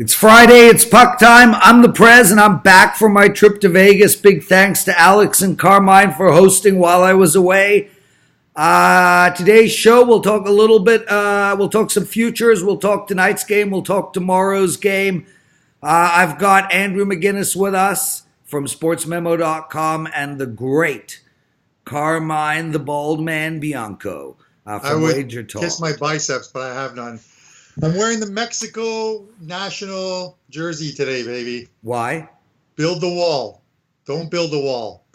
It's Friday, it's puck time. I'm the Prez, and I'm back from my trip to Vegas. Big thanks to Alex and Carmine for hosting while I was away. Today's show, we'll talk a little bit, we'll talk some futures, we'll talk tonight's game, we'll talk tomorrow's game. I've got Andrew McInnis with us from sportsmemo.com and the great Carmine the Bald Man Bianco from WagerTalk. Kiss my biceps, but I have none. I'm wearing the Mexico national jersey today, baby. Why? Build the wall. Don't build the wall.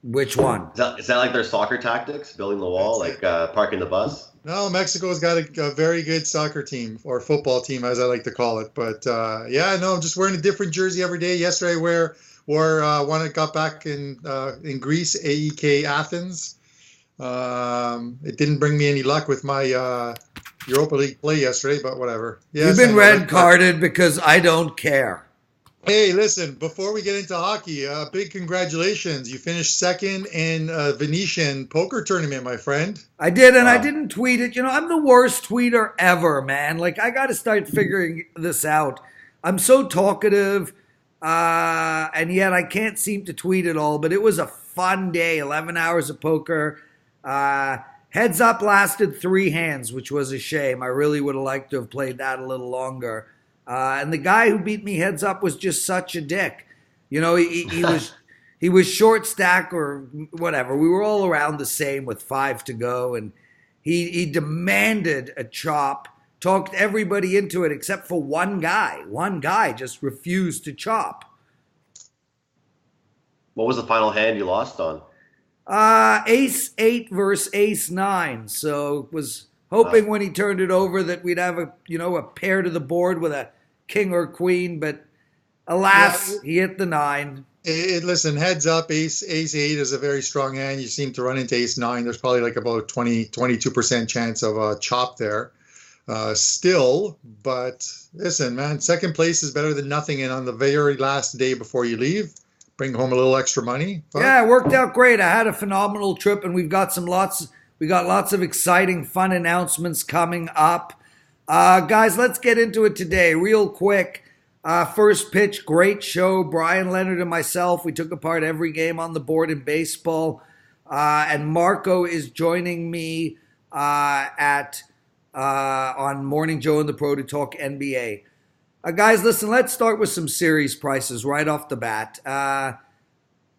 Which one? Is that like their soccer tactics, building the wall, like parking the bus? No, Mexico's got a very good soccer team, or football team, as I like to call it. But I'm just wearing a different jersey every day. Yesterday I wore one that got back in Greece, AEK Athens. It didn't bring me any luck with my Europa League play yesterday, but whatever. Yes, you've been red carded because I don't care. Hey, listen, before we get into hockey, big congratulations. You finished second in Venetian poker tournament, my friend. I did, and I didn't tweet it. You know, I'm the worst tweeter ever, man. Like, I got to start figuring this out. I'm so talkative, and yet I can't seem to tweet it all, but it was a fun day, 11 hours of poker. Heads up lasted 3 hands, which was a shame. I really would have liked to have played that a little longer. And the guy who beat me heads up was just such a dick. You know, he was short stack or whatever. We were all around the same with 5 to go, and he demanded a chop, talked everybody into it except for one guy. One guy just refused to chop. What was the final hand you lost on? Ace 8 versus Ace 9. So was hoping when he turned it over that we'd have a pair to the board with a king or queen, but alas, he hit the 9. Listen, heads up, Ace 8 is a very strong hand. You seem to run into Ace 9. There's probably like about 22% chance of a chop there. Still, but listen, man, second place is better than nothing. And on the very last day before you leave, bring home a little extra money. But yeah, it worked out great. I had a phenomenal trip, and we got lots of exciting, fun announcements coming up. Guys, let's get into it today real quick. First pitch, great show. Brian Leonard and myself, we took apart every game on the board in baseball. And Marco is joining me on Morning Joe and the Pro to talk NBA. Guys, listen, let's start with some series prices right off the bat.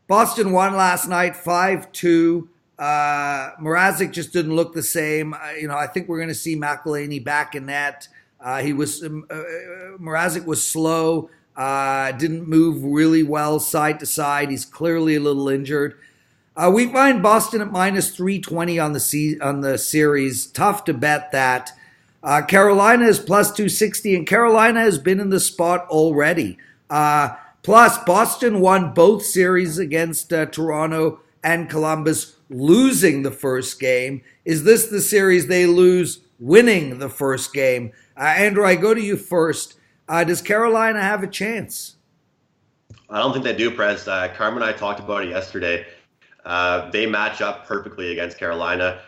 Boston won last night, 5-2. Mrazek just didn't look the same. I think we're going to see McElhinney back in net. Mrazek was slow, didn't move really well side to side. He's clearly a little injured. We find Boston at minus 320 on the series. Tough to bet that. Carolina is plus 260, and Carolina has been in the spot already. Plus, Boston won both series against Toronto and Columbus, losing the first game. Is this the series they lose, winning the first game? Andrew, I go to you first. Does Carolina have a chance? I don't think they do, Prez. Carmen and I talked about it yesterday. They match up perfectly against Carolina.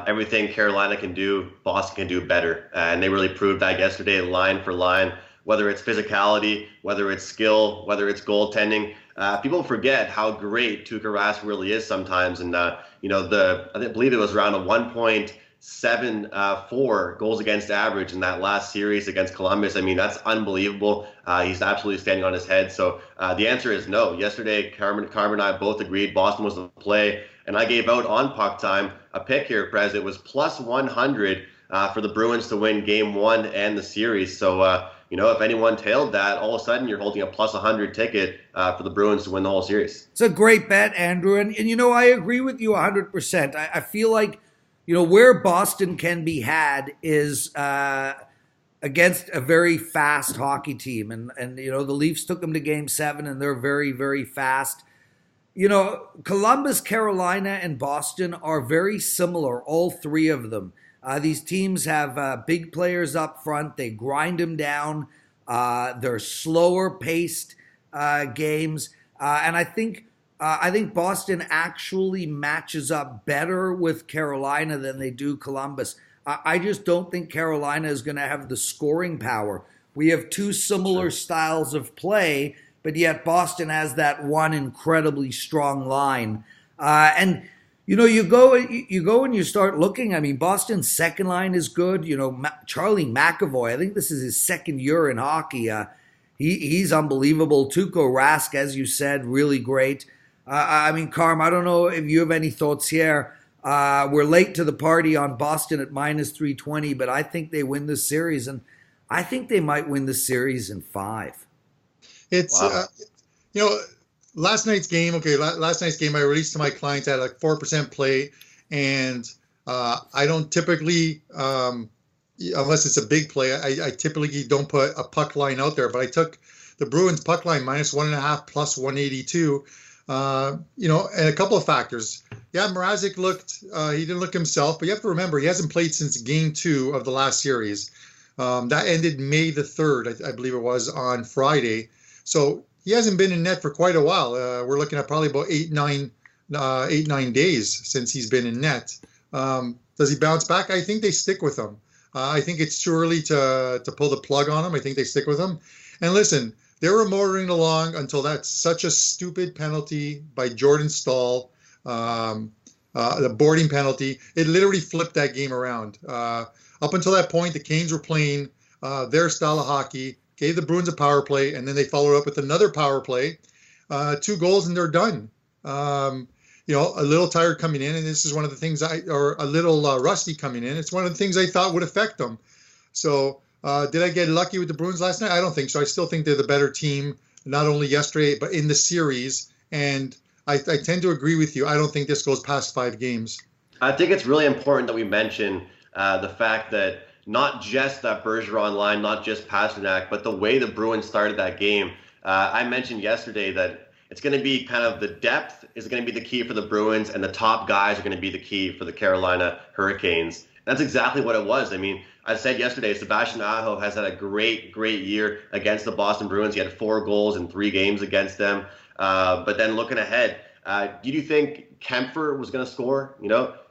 Everything Carolina can do, Boston can do better. And they really proved that yesterday, line for line, whether it's physicality, whether it's skill, whether it's goaltending. People forget how great Tuukka Rask really is sometimes. And, I believe it was around a 1.74 goals against average in that last series against Columbus. I mean, that's unbelievable. He's absolutely standing on his head. So the answer is no. Yesterday, Carmen and I both agreed Boston was the play. And I gave out on PuckTime a pick here, Prez. It was plus 100 for the Bruins to win Game 1 and the series. So, if anyone tailed that, all of a sudden you're holding a plus 100 ticket for the Bruins to win the whole series. It's a great bet, Andrew. And I agree with you 100%. I feel like, where Boston can be had is against a very fast hockey team. And the Leafs took them to Game 7, and they're very, very fast. Columbus, Carolina, and Boston are very similar, all three of them. These teams have big players up front. They grind them down. They're slower paced games. And I think Boston actually matches up better with Carolina than they do Columbus. I just don't think Carolina is going to have the scoring power. we have two similar styles of play, but yet Boston has that one incredibly strong line. And you go and you start looking. I mean, Boston's second line is good. Charlie McAvoy, I think this is his second year in hockey. He's unbelievable. Tuukka Rask, as you said, really great. I mean, Carm, I don't know if you have any thoughts here. We're late to the party on Boston at minus 320, but I think they win this series, and I think they might win the series in 5. It's, last night's game, I released to my clients at like 4% play, and I don't typically, unless it's a big play, I typically don't put a puck line out there, but I took the Bruins puck line minus 1.5 plus 182. And a couple of factors. Yeah, Mrazek he didn't look himself, but you have to remember he hasn't played since game 2 of the last series. That ended May the 3rd, I believe it was, on Friday. So he hasn't been in net for quite a while. We're looking at probably about 8-9 days since he's been in net. Does he bounce back? I think they stick with him. I think it's too early to pull the plug on him. I think they stick with him. And listen, they were motoring along until that's such a stupid penalty by Jordan Staal, the boarding penalty. It literally flipped that game around. Up until that point, the Canes were playing their style of hockey, gave the Bruins a power play, and then they followed up with another power play, 2 goals, and they're done. A little tired coming in, and this is one of the things or a little rusty coming in. It's one of the things I thought would affect them. So did I get lucky with the Bruins last night? I don't think so. I still think they're the better team, not only yesterday, but in the series. And I tend to agree with you. I don't think this goes past 5 games. I think it's really important that we mention the fact that not just that Bergeron line, not just Pasternak, but the way the Bruins started that game. I mentioned yesterday that it's going to be kind of the depth is going to be the key for the Bruins, and the top guys are going to be the key for the Carolina Hurricanes. That's exactly what it was. I mean, I said yesterday, Sebastian Aho has had a great year against the Boston Bruins. He had 4 goals in 3 games against them. But then looking ahead, did you think Kempfer was going to score?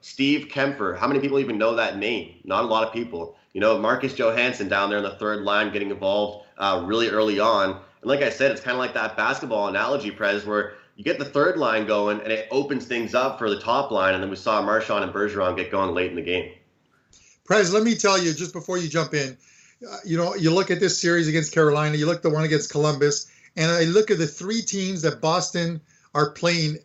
Steve Kempfer. How many people even know that name? Not a lot of people. Marcus Johansson down there in the third line getting involved really early on. And like I said, it's kind of like that basketball analogy, Prez, where you get the third line going and it opens things up for the top line. And then we saw Marchand and Bergeron get going late in the game. Prez, let me tell you, just before you jump in, you look at this series against Carolina, you look at the one against Columbus, and I look at the 3 teams that Boston are playing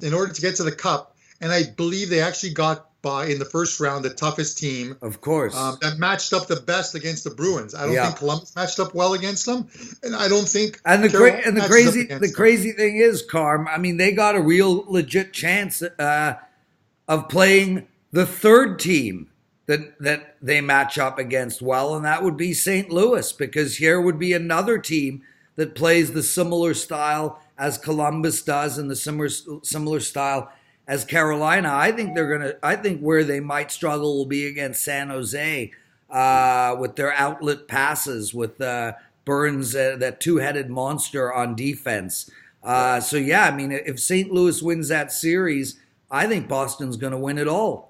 in order to get to the Cup, and I believe they actually got by in the first round the toughest team. Of course. That matched up the best against the Bruins. I don't think Columbus matched up well against them, and I don't think. And the crazy thing is, Carm, I mean, they got a real legit chance of playing the 3rd team that they match up against well, and that would be St. Louis, because here would be another team that plays the similar style as Columbus does and the similar style as Carolina. I think where they might struggle will be against San Jose with their outlet passes, with Burns, that 2-headed monster on defense. So yeah, I mean, if St. Louis wins that series, I think Boston's going to win it all.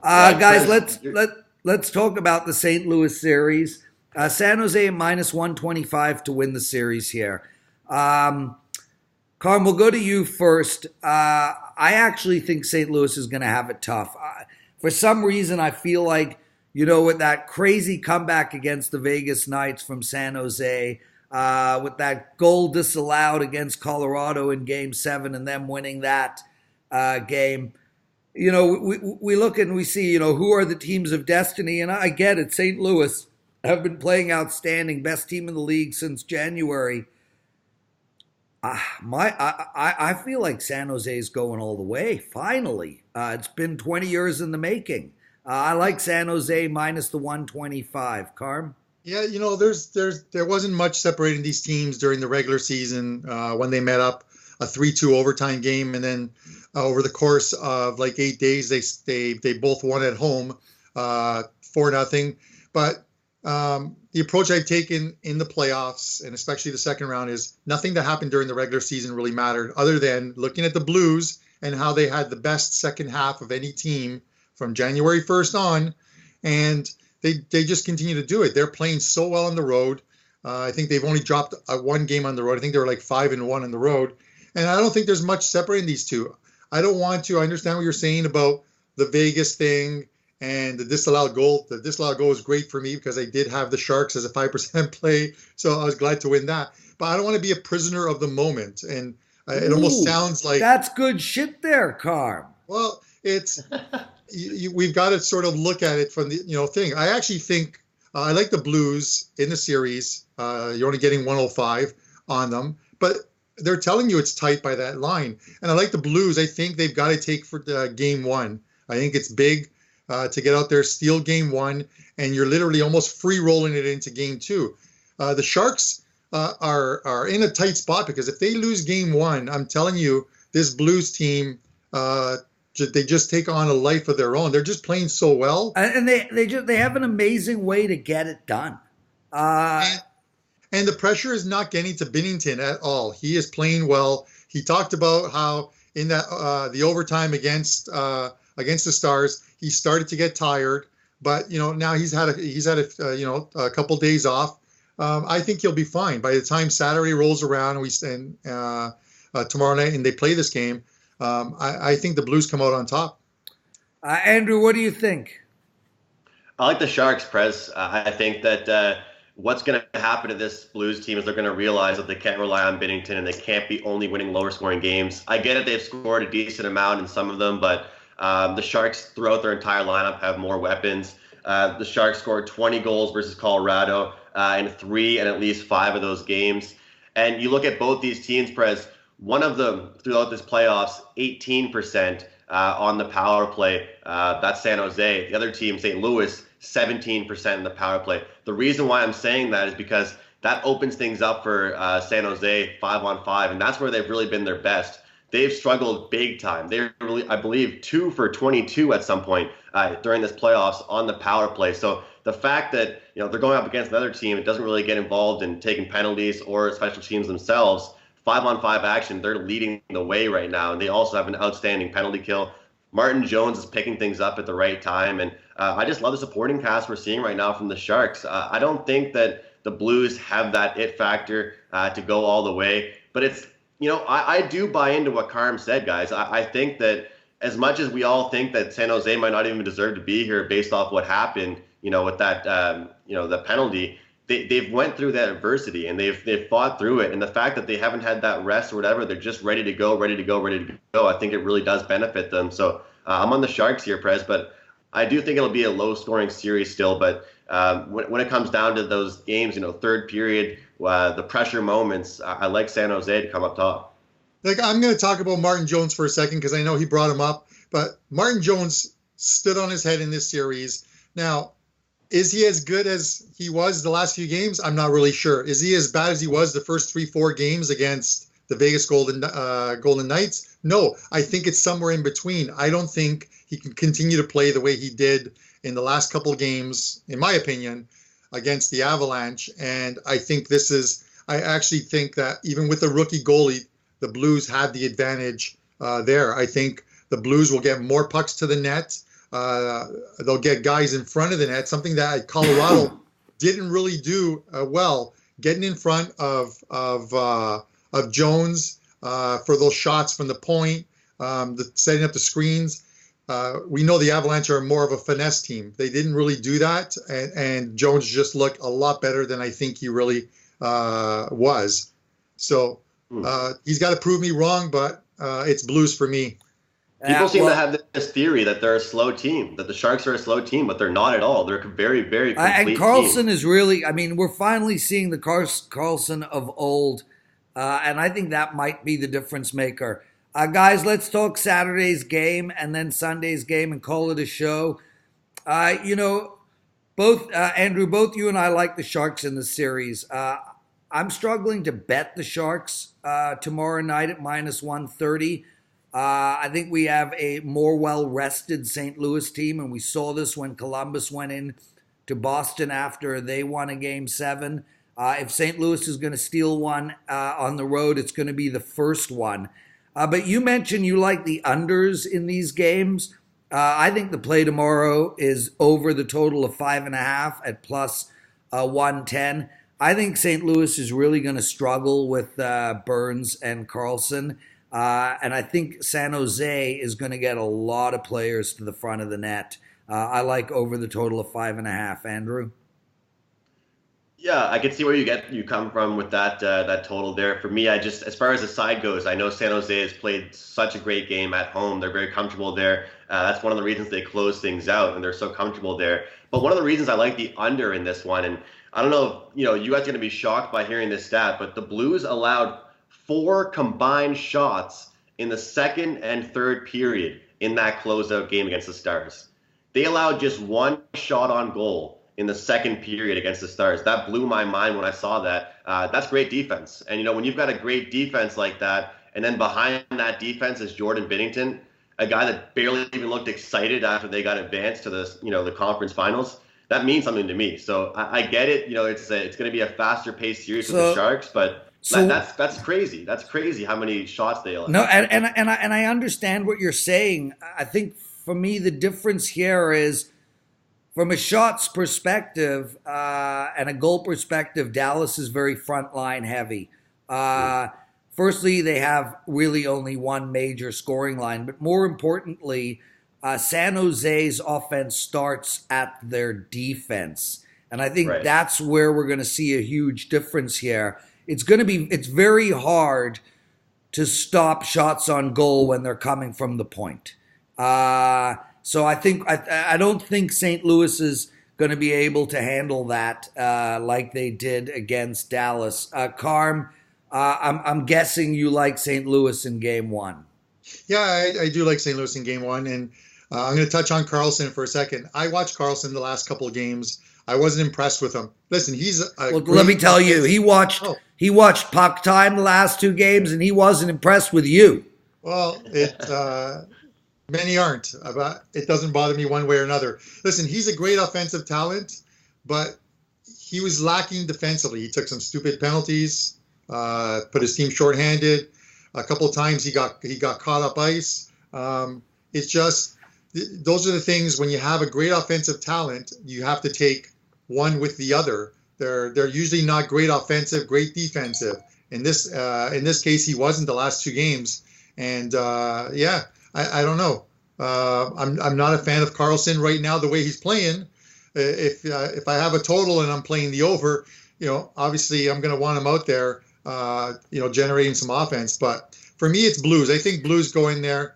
Guys, let's talk about the St. Louis series. San Jose at minus 125 to win the series here. Carm, we'll go to you first. I actually think St. Louis is going to have it tough. For some reason, I feel like, with that crazy comeback against the Vegas Knights from San Jose, with that goal disallowed against Colorado in Game 7 and them winning that game, we look and we see, who are the teams of destiny, and I get it. St. Louis have been playing outstanding, best team in the league since January. I feel like San Jose is going all the way. Finally, it's been 20 years in the making. I like San Jose minus the 125. Carm? Yeah, there wasn't much separating these teams during the regular season when they met up. A 3-2 overtime game, and then over the course of like 8 days, they both won at home 4-0. But the approach I've taken in the playoffs, and especially the second round, is nothing that happened during the regular season really mattered, other than looking at the Blues and how they had the best second half of any team from January 1st on. And they just continue to do it. They're playing so well on the road. I think they've only dropped one game on the road. I think they were like 5-1 on the road, and I don't think there's much separating these two. I don't want to. I understand what you're saying about the Vegas thing and the disallowed goal. The disallowed goal was great for me because I did have the Sharks as a 5% play, so I was glad to win that. But I don't want to be a prisoner of the moment, and it almost sounds like that's good shit there, Carm. Well, it's we've got to sort of look at it from the thing. I actually think I like the Blues in the series. You're only getting 105 on them, but they're telling you it's tight by that line. And I like the Blues. I think they've got to take for game one. I think it's big to get out there, steal game one, and you're literally almost free rolling it into game two. The Sharks are in a tight spot because if they lose game one, I'm telling you, this Blues team, they just take on a life of their own. They're just playing so well, and they have an amazing way to get it done. And the pressure is not getting to Binnington at all. He is playing well. He talked about how in that the overtime against the Stars, he started to get tired, but now he's had a couple days off. I think he'll be fine by the time Saturday rolls around and tomorrow night and they play this game. I think the Blues come out on top. Andrew, what do you think? I like the Sharks, Prez. I think that what's going to happen to this Blues team is they're going to realize that they can't rely on Binnington and they can't be only winning lower scoring games. I get it, they've scored a decent amount in some of them, but the Sharks throughout their entire lineup have more weapons. The Sharks scored 20 goals versus Colorado in 3 and at least 5 of those games. And you look at both these teams, Prez, one of them throughout this playoffs, 18% on the power play. That's San Jose. The other team, St. Louis, 17% in the power play. The reason why I'm saying that is because that opens things up for San Jose 5-on-5, and that's where they've really been their best. They've struggled big time. They're really, I believe, 2 for 22 at some point during this playoffs on the power play. So the fact that they're going up against another team, it doesn't really get involved in taking penalties or special teams themselves. 5-on-5 action, they're leading the way right now, and they also have an outstanding penalty kill. Martin Jones is picking things up at the right time, and I just love the supporting cast we're seeing right now from the Sharks. I don't think that the Blues have that it factor to go all the way, but it's I do buy into what Carm said, guys. I think that as much as we all think that San Jose might not even deserve to be here based off what happened, with that the penalty. They've went through that adversity and they've fought through it. And the fact that they haven't had that rest or whatever, they're just ready to go. I think it really does benefit them. So I'm on the Sharks here, Prez, but I do think it'll be a low scoring series still. But when it comes down to those games, third period, the pressure moments, I like San Jose to come up top. I'm going to talk about Martin Jones for a second because I know he brought him up. But Martin Jones stood on his head in this series. Now, is he as good as he was the last few games? I'm not really sure. Is he as bad as he was the first 3-4 games against the Vegas Golden Knights? No, I think it's somewhere in between. I don't think he can continue to play the way he did in the last couple of games, in my opinion, against the Avalanche. And I actually think that even with the rookie goalie, the Blues had the advantage there. I think the Blues will get more pucks to the net. They'll get guys in front of the net, something that Colorado didn't really do well, getting in front of Jones for those shots from the point, setting up the screens. We know the Avalanche are more of a finesse team. They didn't really do that, and Jones just looked a lot better than I think he really was. So he's got to prove me wrong, but it's Blues for me. People seem to have this theory that they're a slow team, that the Sharks are a slow team, but they're not at all. They're a very, very complete and Carlson team. is really, we're finally seeing the Carlson of old, and I think that might be the difference maker. Guys, let's talk Saturday's game and then Sunday's game and call it a show. Both Andrew, both you and I like the Sharks in the series. I'm struggling to bet the Sharks tomorrow night at -130. I think we have a more well-rested St. Louis team, and we saw this when Columbus went in to Boston after they won a Game 7. If St. Louis is going to steal one on the road, it's going to be the first one. But you mentioned you like the unders in these games. I think the play tomorrow is over the total of 5.5 at plus 110. I think St. Louis is really going to struggle with Burns and Carlson. And I think San Jose is going to get a lot of players to the front of the net. I like over the total of 5.5. Andrew? Yeah, I can see where you come from with that total there. For me, as far as the side goes, I know San Jose has played such a great game at home. They're very comfortable there. That's one of the reasons they close things out, and they're so comfortable there. But one of the reasons I like the under in this one, and I don't know if you guys are going to be shocked by hearing this stat, but the Blues allowed 4 combined shots in the second and third period in that closeout game against the Stars. They allowed just 1 shot on goal in the second period against the Stars. That blew my mind when I saw that. That's great defense. And, when you've got a great defense like that, and then behind that defense is Jordan Binnington, a guy that barely even looked excited after they got advanced to the conference finals, that means something to me. So I get it. It's going to be a faster paced series with the Sharks, but that's crazy. That's crazy how many shots they allow. No, and I understand what you're saying. I think for me the difference here is, from a shots perspective and a goal perspective, Dallas is very frontline heavy. Firstly, they have really only one major scoring line, but more importantly, San Jose's offense starts at their defense. And I think that's where we're going to see a huge difference here. It's very hard to stop shots on goal when they're coming from the point. So I don't think St. Louis is going to be able to handle that like they did against Dallas. Carm, I'm guessing you like St. Louis in Game 1. Yeah, I do like St. Louis in Game 1, and I'm going to touch on Carlson for a second. I watched Carlson the last couple of games. I wasn't impressed with him. Listen, let me tell you, he watched PuckTime the last 2 games, and he wasn't impressed with you. Well, many aren't. It doesn't bother me one way or another. Listen, he's a great offensive talent, but he was lacking defensively. He took some stupid penalties, put his team shorthanded. A couple of times he got caught up ice. It's just those are the things when you have a great offensive talent, you have to take one with the other. They're usually not great offensive, great defensive. In this case, he wasn't the last 2 games, and I don't know. I'm not a fan of Carlson right now the way he's playing. If I have a total and I'm playing the over, obviously I'm going to want him out there, generating some offense. But for me, it's Blues. I think Blues go in there,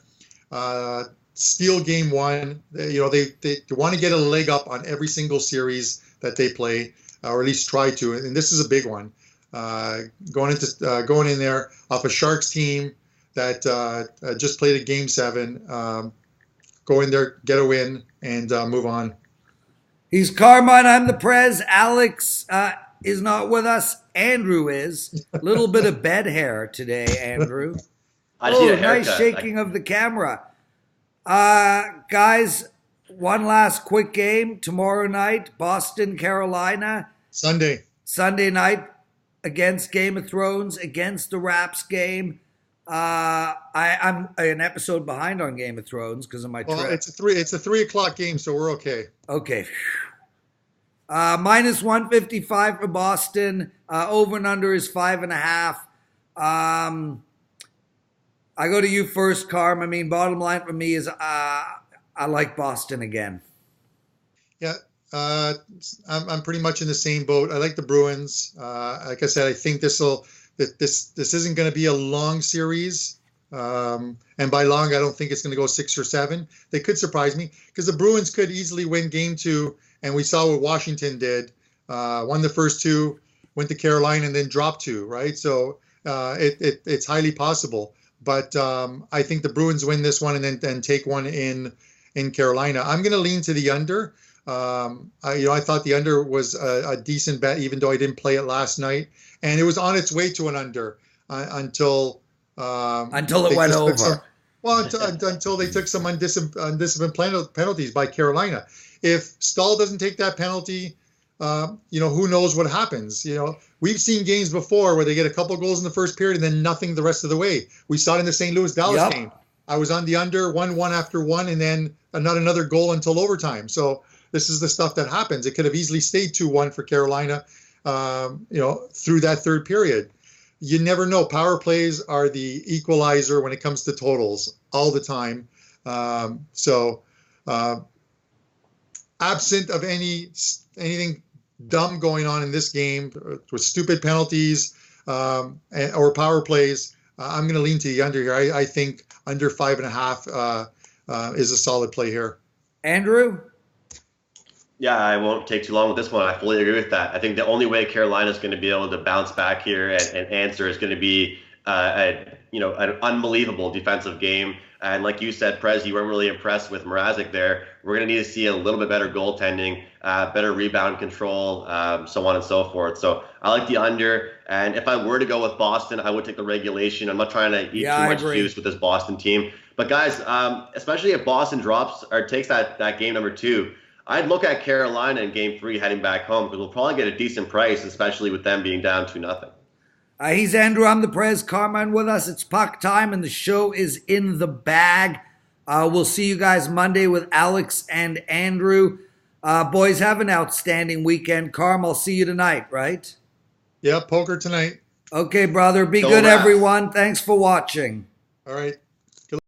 steal Game 1. They want to get a leg up on every single series that they play, or at least try to. And this is a big one. Going in there off a Sharks team that just played a Game 7, go in there, get a win, and move on. He's Carmine. I'm the Prez. Alex is not with us. Andrew is. A little bit of bed hair today, Andrew. Nice shaking of the camera. Guys, one last quick game tomorrow night. Boston, Carolina. Sunday night against Game of Thrones, against the Raps game. I'm an episode behind on Game of Thrones because of my trip. Well, it's a 3:00 game, so we're okay. Okay. Minus 155 for Boston. Over and under is 5.5. I go to you first, Carm. I mean, bottom line for me is I like Boston again. Yeah, I'm pretty much in the same boat. I like the Bruins. Like I said, I think this isn't going to be a long series. And by long, I don't think it's going to go 6 or 7. They could surprise me because the Bruins could easily win Game 2. And we saw what Washington did. Won the first 2, went to Carolina, and then dropped 2, right? So it's highly possible. But I think the Bruins win this one and then take one in Carolina. I'm going to lean to the under. I thought the under was a decent bet, even though I didn't play it last night. And it was on its way to an under until it went over. Until they took some undisciplined penalties by Carolina. If Stahl doesn't take that penalty, who knows what happens? We've seen games before where they get a couple goals in the first period and then nothing the rest of the way. We saw it in the St. Louis Dallas game. I was on the under 1-1 after one, and then not another goal until overtime. So this is the stuff that happens. It could have easily stayed 2-1 for Carolina, through that third period. You never know. Power plays are the equalizer when it comes to totals all the time. Absent of anything dumb going on in this game with stupid penalties or power plays, I'm going to lean to the under here. I think under 5.5 is a solid play here. Andrew? Yeah, I won't take too long with this one. I fully agree with that. I think the only way Carolina is going to be able to bounce back here and answer is going to be an unbelievable defensive game. And like you said, Prez, you weren't really impressed with Mrazek there. We're going to need to see a little bit better goaltending, better rebound control, so on and so forth. So I like the under. And if I were to go with Boston, I would take the regulation. I'm not trying to eat too much juice with this Boston team. But guys, especially if Boston drops or takes that game number 2, I'd look at Carolina in game 3 heading back home because we'll probably get a decent price, especially with them being down 2-0. He's Andrew. I'm the Prez. Carmine with us. It's puck time, and the show is in the bag. We'll see you guys Monday with Alex and Andrew. Boys, have an outstanding weekend. Carm, I'll see you tonight, right? Yeah, poker tonight. Okay, brother. Be good, everyone. Thanks for watching. All right.